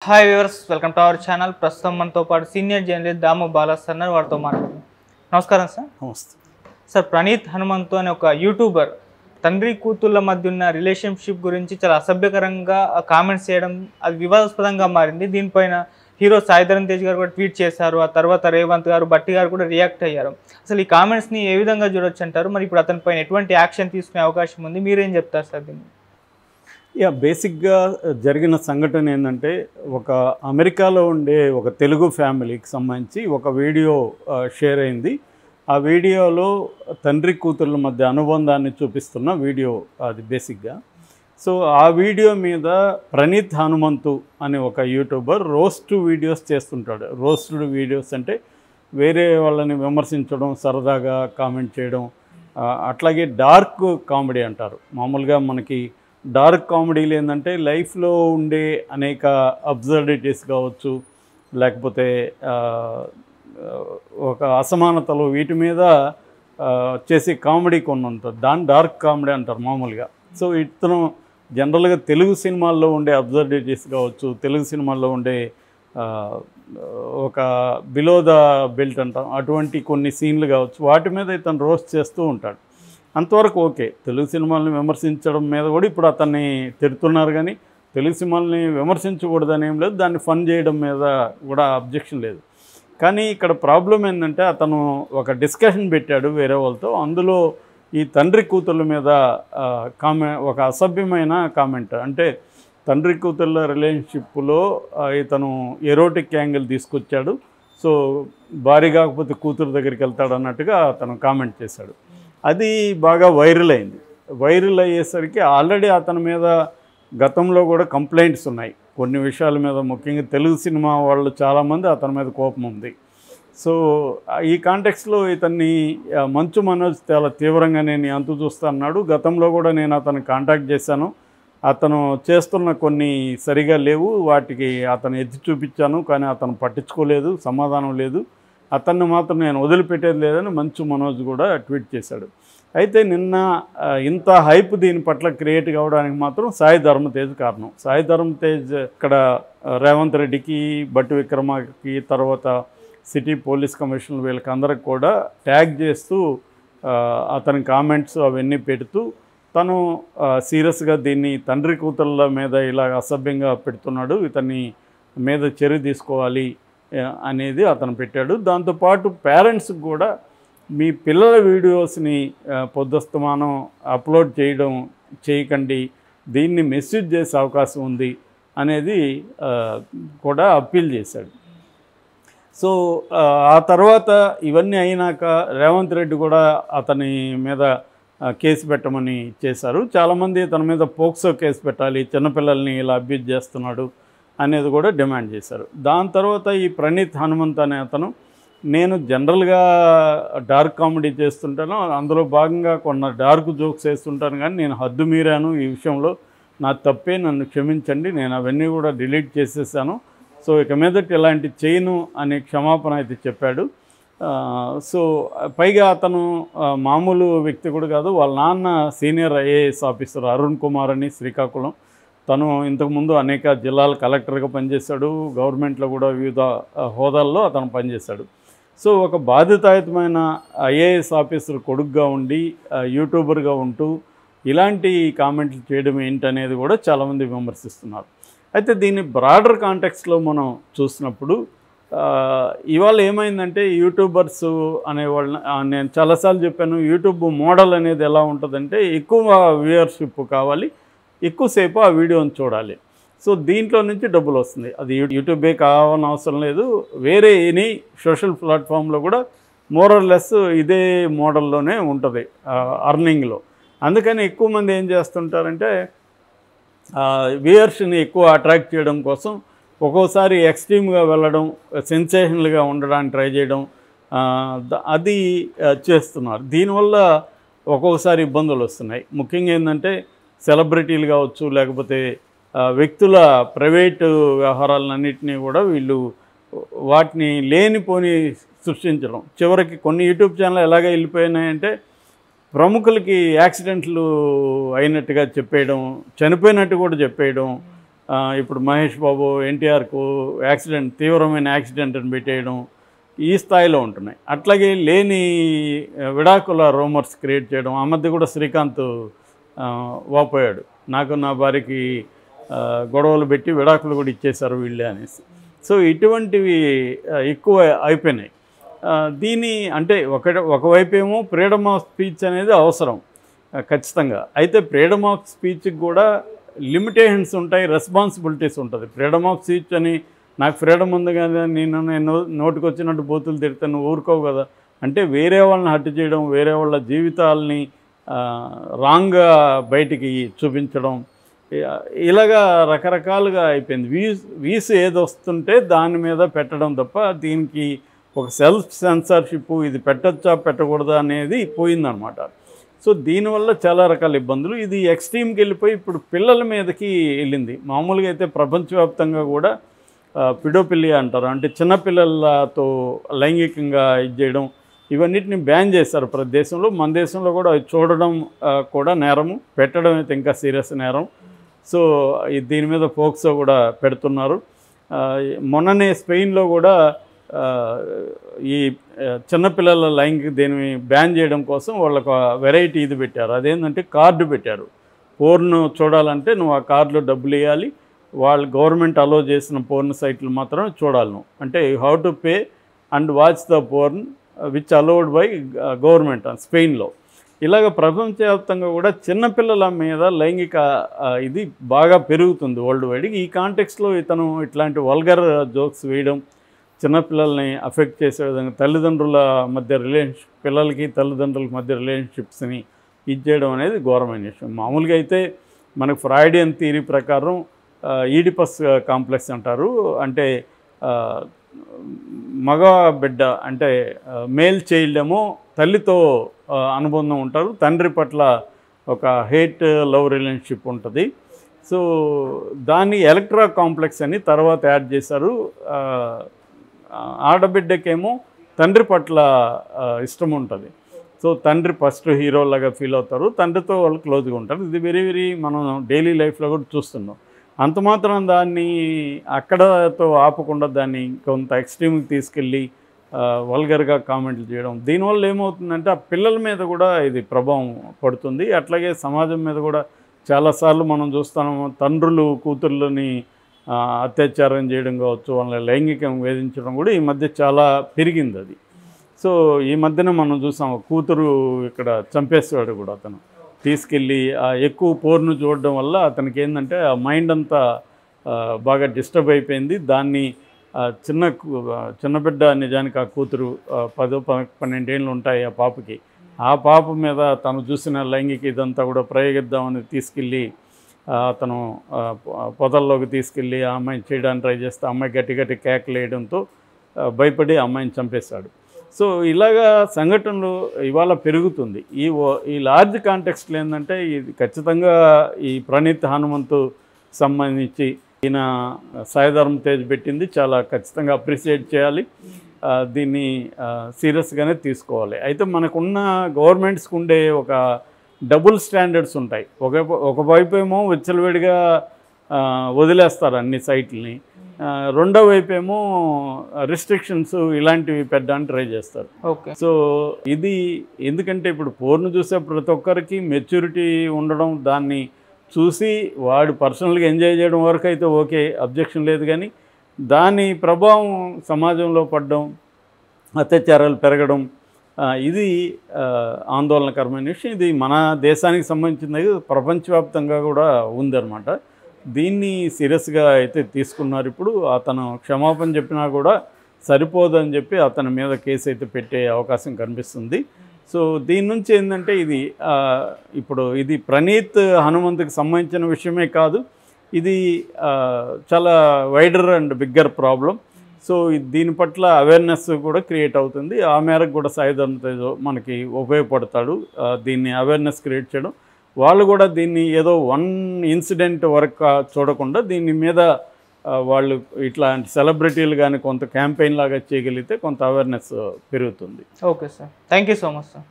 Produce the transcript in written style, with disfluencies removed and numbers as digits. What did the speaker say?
Hi viewers, welcome to our channel. ప్రస్తుతం మనతో పాటు సీనియర్ జర్నలిస్ట్ దాము బాలా సార్ వారితో మాట్లాడుతున్నాం. నమస్కారం సార్. నమస్తే సార్, ప్రణీత్ హనుమంతు అనే ఒక యూట్యూబర్ తండ్రి కూతుళ్ళ మధ్య ఉన్న రిలేషన్షిప్ గురించి చాలా అసభ్యకరంగా కామెంట్స్ చేయడం, అది వివాదాస్పదంగా మారింది. దీనిపైన హీరో సాయిధరమ్ తేజ్ గారు కూడా ట్వీట్ చేశారు. ఆ తర్వాత రేవంత్ గారు, భట్టి గారు కూడా రియాక్ట్ అయ్యారు. అసలు ఈ కామెంట్స్ని ఏ విధంగా చూడొచ్చు అంటారు? మరి ఇప్పుడు అతనిపైన ఎటువంటి యాక్షన్ తీసుకునే అవకాశం ఉంది? మీరేం చెప్తారు సార్ దీన్ని? బేసిక్గా జరిగిన సంఘటన ఏంటంటే, ఒక అమెరికాలో ఉండే ఒక తెలుగు ఫ్యామిలీకి సంబంధించి ఒక వీడియో షేర్ అయింది. ఆ వీడియోలో తండ్రి కూతుళ్ళ మధ్య అనుబంధాన్ని చూపిస్తున్న వీడియో అది బేసిక్గా. సో ఆ వీడియో మీద ప్రణీత్ హనుమంతు అనే ఒక యూట్యూబర్ రోస్ట్ వీడియోస్ చేస్తుంటాడు. రోస్టెడ్ వీడియోస్ అంటే వేరే వాళ్ళని విమర్శించడం, సరదాగా కామెంట్ చేయడం, అట్లాగే డార్క్ కామెడీ అంటారు. మామూలుగా మనకి డార్క్ కామెడీలు ఏంటంటే లైఫ్లో ఉండే అనేక అబ్సర్డిటీస్ కావచ్చు, లేకపోతే ఒక అసమానతలు, వీటి మీద చేసే కామెడీ కొన్ని ఉంటుంది. దాన్ని డార్క్ కామెడీ అంటారు మామూలుగా. సో ఇతను జనరల్గా తెలుగు సినిమాల్లో ఉండే అబ్సర్డిటీస్ కావచ్చు, తెలుగు సినిమాల్లో ఉండే ఒక బిలో ద బెల్ట్ అంటాం, అటువంటి కొన్ని సీన్లు కావచ్చు, వాటి మీద ఇతను రోస్ట్ చేస్తూ ఉంటాడు. అంతవరకు ఓకే. తెలుగు సినిమాలని విమర్శించడం మీద కూడా ఇప్పుడు అతన్ని తిడుతున్నారు, కానీ తెలుగు సినిమాలని విమర్శించకూడదని ఏం లేదు, దాన్ని ఫన్ చేయడం మీద కూడా అబ్జెక్షన్ లేదు. కానీ ఇక్కడ ప్రాబ్లం ఏంటంటే, అతను ఒక డిస్కషన్ పెట్టాడు వేరే వాళ్ళతో. అందులో ఈ తండ్రి కూతుళ్ళ మీద ఒక అసభ్యమైన కామెంట్, అంటే తండ్రి కూతుళ్ళ రిలేషన్షిప్లో ఇతను ఎరోటిక్ యాంగిల్ తీసుకొచ్చాడు. సో భార్య కాకపోతే కూతురు దగ్గరికి వెళ్తాడు అన్నట్టుగా అతను కామెంట్ చేశాడు. అది బాగా వైరల్ అయింది. వైరల్ అయ్యేసరికి ఆల్రెడీ అతని మీద గతంలో కూడా కంప్లైంట్స్ ఉన్నాయి కొన్ని విషయాల మీద. ముఖ్యంగా తెలుగు సినిమా వాళ్ళు చాలామంది అతని మీద కోపం ఉంది. సో ఈ కాంటెక్స్లో ఇతన్ని మంచు మనోజ్ చాలా తీవ్రంగా నేను అంతు చూస్తా అన్నాడు. గతంలో కూడా నేను అతను కాంటాక్ట్ చేశాను, అతను చేస్తున్న కొన్ని సరిగా లేవు, వాటికి అతను ఎత్తి చూపించాను, కానీ అతను పట్టించుకోలేదు, సమాధానం లేదు, అతన్ని మాత్రం నేను వదిలిపెట్టేది లేదని మంచు మనోజ్ కూడా ట్వీట్ చేశాడు. అయితే నిన్న ఇంత హైప్ దీని పట్ల క్రియేట్ కావడానికి మాత్రం సాయిధరమ్ తేజ్ కారణం. సాయిధరమ్ తేజ్ ఇక్కడ రేవంత్ రెడ్డికి, భట్టి విక్రమకి, తర్వాత సిటీ పోలీస్ కమిషనర్ వీళ్ళకి అందరికి కూడా ట్యాగ్ చేస్తూ అతని కామెంట్స్ అవన్నీ పెడుతూ తను సీరియస్గా దీన్ని తండ్రి కూతుళ్ళ మీద ఇలా అసభ్యంగా పెడుతున్నాడు, ఇతన్ని మీద చర్య తీసుకోవాలి అనేది అతను పెట్టాడు. దాంతోపాటు పేరెంట్స్కి కూడా మీ పిల్లల వీడియోస్ని పొద్దుస్తమానం అప్లోడ్ చేయకండి, దీన్ని మిస్యూజ్ చేసే అవకాశం ఉంది అనేది కూడా అప్పీల్ చేశాడు. సో ఆ తర్వాత ఇవన్నీ అయినాక రేవంత్ రెడ్డి కూడా అతని మీద కేసు పెట్టమని చేశారు. చాలామంది తన మీద పోక్సో కేసు పెట్టాలి, చిన్నపిల్లల్ని ఇలా అబ్యూజ్ చేస్తున్నాడు అనేది కూడా డిమాండ్ చేశారు. దాని తర్వాత ఈ ప్రణీత్ హనుమంత్ అనే అతను, నేను జనరల్గా డార్క్ కామెడీ చేస్తుంటాను, అందులో భాగంగా కొన్ని డార్క్ జోక్స్ వేస్తుంటాను, కానీ నేను హద్దు మీరాను, ఈ విషయంలో నా తప్పే, నన్ను క్షమించండి, నేను అవన్నీ కూడా డిలీట్ చేసేసాను, సో ఇక మీదట ఇలాంటి చేయను అనే క్షమాపణ అయితే చెప్పాడు. సో పైగా అతను మామూలు వ్యక్తి కూడా కాదు, వాళ్ళ నాన్న senior IAS officer Arun Kumar అని, శ్రీకాకుళం. తను ఇంతకుముందు అనేక జిల్లాల కలెక్టర్గా పనిచేశాడు, గవర్నమెంట్లో కూడా వివిధ హోదాల్లో అతను పనిచేశాడు. సో ఒక బాధ్యతాయుతమైన ఐఏఎస్ ఆఫీసర్ కొడుకుగా ఉండి యూట్యూబర్గా ఉంటూ ఇలాంటి కామెంట్లు చేయడం ఏంటనేది కూడా చాలామంది విమర్శిస్తున్నారు. అయితే దీన్ని బ్రాడర్ కాంటెక్స్లో మనం చూసినప్పుడు ఇవాళ ఏమైందంటే, యూట్యూబర్స్ అనేవాళ్ళని నేను చాలాసార్లు చెప్పాను, యూట్యూబ్ మోడల్ అనేది ఎలా ఉంటుందంటే, ఎక్కువ వ్యూయర్షిప్ కావాలి, ఎక్కువసేపు ఆ వీడియోని చూడాలి. సో దీంట్లో నుంచి డబ్బులు వస్తుంది. అది యూట్యూబే కావాలని అవసరం లేదు, వేరే ఎనీ సోషల్ ప్లాట్ఫామ్లో కూడా మోరల్లెస్ ఇదే మోడల్లోనే ఉంటుంది అర్నింగ్లో. అందుకని ఎక్కువ మంది ఏం చేస్తుంటారంటే, వ్యూయర్స్ని ఎక్కువ అట్రాక్ట్ చేయడం కోసం ఒక్కోసారి ఎక్స్ట్రీమ్గా వెళ్ళడం, సెన్సేషనల్గా ఉండడానికి ట్రై చేయడం, అది చేస్తున్నారు. దీనివల్ల ఒక్కొక్కసారి ఇబ్బందులు వస్తున్నాయి. ముఖ్యంగా ఏంటంటే, సెలబ్రిటీలు కావచ్చు, లేకపోతే వ్యక్తుల ప్రైవేటు వ్యవహారాలన్నింటినీ కూడా వీళ్ళు వాటిని లేనిపోని సృష్టించడం. చివరికి కొన్ని యూట్యూబ్ ఛానల్ ఎలాగ వెళ్ళిపోయినాయంటే, ప్రముఖులకి యాక్సిడెంట్లు అయినట్టుగా చెప్పేయడం, చనిపోయినట్టు కూడా చెప్పేయడం, ఇప్పుడు మహేష్ బాబు ఎన్టీఆర్కు యాక్సిడెంట్, తీవ్రమైన యాక్సిడెంట్ అని పెట్టేయడం, ఈ స్థాయిలో ఉంటున్నాయి. అట్లాగే లేని విడాకుల రూమర్స్ క్రియేట్ చేయడం. ఆ మధ్య కూడా శ్రీకాంత్ వాపోయాడు, నాకు నా భార్యకి గొడవలు పెట్టి విడాకులు కూడా ఇచ్చేశారు వీళ్ళే అనేసి. సో ఇటువంటివి ఎక్కువ అయిపోయినాయి. దీని అంటే ఒకవైపేమో ఫ్రీడమ్ ఆఫ్ స్పీచ్ అనేది అవసరం ఖచ్చితంగా. అయితే ఫ్రీడమ్ ఆఫ్ స్పీచ్కి కూడా లిమిటేషన్స్ ఉంటాయి, రెస్పాన్సిబిలిటీస్ ఉంటుంది. ఫ్రీడమ్ ఆఫ్ స్పీచ్ అని నాకు ఫ్రీడమ్ ఉంది కదా, నేను నోటికి వచ్చినట్టు బూతులు తిడితే నువ్వు ఊరుకోవు కదా అంటే వేరే వాళ్ళని హత్య చేయడం, వేరే వాళ్ళ జీవితాలని రాంగ్గా బయటికి చూపించడం, ఇలాగా రకరకాలుగా అయిపోయింది. వీస్ ఏది వస్తుంటే దాని మీద పెట్టడం తప్ప దీనికి ఒక సెల్ఫ్ సెన్సార్షిప్, ఇది పెట్టచ్చా పెట్టకూడదా అనేది పోయిందనమాట. సో దీనివల్ల చాలా రకాల ఇబ్బందులు. ఇది ఎక్స్ట్రీమ్కి వెళ్ళిపోయి ఇప్పుడు పిల్లల మీదకి వెళ్ళింది. మామూలుగా అయితే ప్రపంచవ్యాప్తంగా కూడా పిడోపిలియా అంటారు, అంటే చిన్నపిల్లలతో లైంగికంగా ఇది చేయడం, ఇవన్నిటిని బ్యాన్ చేశారు ప్రతి దేశంలో. మన దేశంలో కూడా చూడడం కూడా నేరము, పెట్టడం అయితే ఇంకా సీరియస్ నేరం. సో దీని మీద ఫోక్సో కూడా పెడుతున్నారు. మొన్ననే స్పెయిన్లో కూడా ఈ చిన్నపిల్లల లైంగిక దీన్ని బ్యాన్ చేయడం కోసం వాళ్ళకు వెరైటీ ఇది పెట్టారు. అదేంటంటే కార్డు పెట్టారు. పోర్ను చూడాలంటే నువ్వు ఆ కార్డులో డబ్బులు ఇవ్వాలి, వాళ్ళు గవర్నమెంట్ అలో చేసిన పోర్న్ సైట్లు మాత్రమే చూడాలి నువ్వు. అంటే you have to pay and watch the porn which allowed by government స్పెయిన్లో. ఇలాగ ప్రపంచవ్యాప్తంగా కూడా చిన్నపిల్లల మీద లైంగిక ఇది బాగా పెరుగుతుంది వరల్డ్ వైడ్. ఈ కాంటెక్స్లో ఇతను ఇట్లాంటి వల్గర్ జోక్స్ వేయడం, చిన్నపిల్లల్ని అఫెక్ట్ చేసే విధంగా తల్లిదండ్రుల మధ్య పిల్లలకి తల్లిదండ్రుల మధ్య రిలేషన్షిప్స్ని ఇది చేయడం అనేది ఘోరమైన విషయం. మామూలుగా అయితే మనకు ఫ్రాయిడియన్ థియరీ ప్రకారం ఈడిపస్ కాంప్లెక్స్ అంటారు. అంటే మగ బిడ్డ అంటే మేల్ చైల్డ్ ఏమో తల్లితో అనుబంధం ఉంటారు, తండ్రి పట్ల ఒక హేట్ లవ్ రిలేషన్షిప్ ఉంటుంది. సో దాన్ని ఎలక్ట్రా కాంప్లెక్స్ అని తర్వాత యాడ్ చేశారు. ఆడబిడ్డకేమో తండ్రి పట్ల ఇష్టం ఉంటుంది. సో తండ్రి ఫస్ట్ హీరోలాగా ఫీల్ అవుతారు, తండ్రితో వాళ్ళు క్లోజ్గా ఉంటారు. ఇది వెరీ మనం డైలీ లైఫ్లో కూడా చూస్తున్నాం. అంత మాత్రం దాన్ని అక్కడతో ఆపకుండా దాన్ని కొంత ఎక్స్ట్రీమ్కి తీసుకెళ్ళి వల్గర్గా కామెంట్లు చేయడం, దీనివల్ల ఏమవుతుందంటే ఆ పిల్లల మీద కూడా ఇది ప్రభావం పడుతుంది. అట్లాగే సమాజం మీద కూడా చాలాసార్లు మనం చూస్తున్నాము, తండ్రులు కూతుర్లని అత్యాచారం చేయడం కావచ్చు, వాళ్ళని లైంగికంగా వేధించడం కూడా ఈ మధ్య చాలా పెరిగింది అది. సో ఈ మధ్యన మనం చూసాం, కూతురు ఇక్కడ చంపేసేవాడు కూడా అతను తీసుకెళ్ళి ఎక్కువ పోర్ను చూడడం వల్ల అతనికి ఏంటంటే ఆ మైండ్ అంతా బాగా డిస్టర్బ్ అయిపోయింది. దాన్ని చిన్న బిడ్డ, నిజానికి ఆ కూతురు 10-12 ఏళ్ళు ఉంటాయి ఆ పాపకి. ఆ పాప మీద తను చూసిన లైంగిక ఇదంతా కూడా ప్రయోగిద్దామని తీసుకెళ్ళి అతను పొదల్లోకి తీసుకెళ్ళి ఆ అమ్మాయిని చేయడానికి ట్రై చేస్తే అమ్మాయి గట్టి కేకలు వేయడంతో భయపడి అమ్మాయిని చంపేశాడు. సో ఇలాగా సంఘటనలు ఇవాళ పెరుగుతుంది. ఈ లార్జ్ కాంటెక్స్ట్లో ఏంటంటే ఇది ఖచ్చితంగా ఈ ప్రణీత్ హనుమంతు సంబంధించి ఈయన సాయిధర్మ తేజ్ పెట్టింది చాలా ఖచ్చితంగా అప్రిషియేట్ చేయాలి. దీన్ని సీరియస్గానే తీసుకోవాలి. అయితే మనకున్న గవర్నమెంట్స్కి ఉండే ఒక డబుల్ స్టాండర్డ్స్ ఉంటాయి. ఒకవైపు ఏమో విచ్చలవిడిగా వదిలేస్తారు అన్ని సైట్లని, రెండో వైపు ఏమో రిస్ట్రిక్షన్స్ ఇలాంటివి పెట్టడానికి ట్రై చేస్తారు. ఓకే. సో ఇది ఎందుకంటే ఇప్పుడు పోర్ను చూసే ప్రతి ఒక్కరికి మెచ్యూరిటీ ఉండడం, దాన్ని చూసి వాడు పర్సనల్గా ఎంజాయ్ చేయడం వరకు అయితే ఓకే, అబ్జెక్షన్ లేదు. కానీ దాని ప్రభావం సమాజంలో పడడం, అత్యాచారాలు పెరగడం, ఇది ఆందోళనకరమైన విషయం. ఇది మన దేశానికి సంబంధించింది, ప్రపంచవ్యాప్తంగా కూడా ఉందన్నమాట. దీన్ని సీరియస్గా అయితే తీసుకున్నారు. ఇప్పుడు అతను క్షమాపణ చెప్పినా కూడా సరిపోదని చెప్పి అతని మీద కేసు అయితే పెట్టే అవకాశం కనిపిస్తుంది. సో దీని నుంచి ఏంటంటే ఇప్పుడు ఇది ప్రణీత్ హనుమంతుకి సంబంధించిన విషయమే కాదు, ఇది చాలా wider and bigger problem. So దీని పట్ల అవేర్నెస్ కూడా క్రియేట్ అవుతుంది. ఆ మేరకు కూడా సాయిధర్మ తేజ్ మనకి ఉపయోగపడతాడు దీన్ని అవేర్నెస్ క్రియేట్ చేయడం. వాళ్ళు కూడా దీన్ని ఏదో వన్ ఇన్సిడెంట్ వరకు చూడకుండా దీని మీద వాళ్ళు ఇట్లాంటి సెలబ్రిటీలు కానీ కొంత క్యాంపెయిన్ లాగా చేయగలిగితే కొంత అవేర్నెస్ పెరుగుతుంది. Okay sir, thank you so much sir.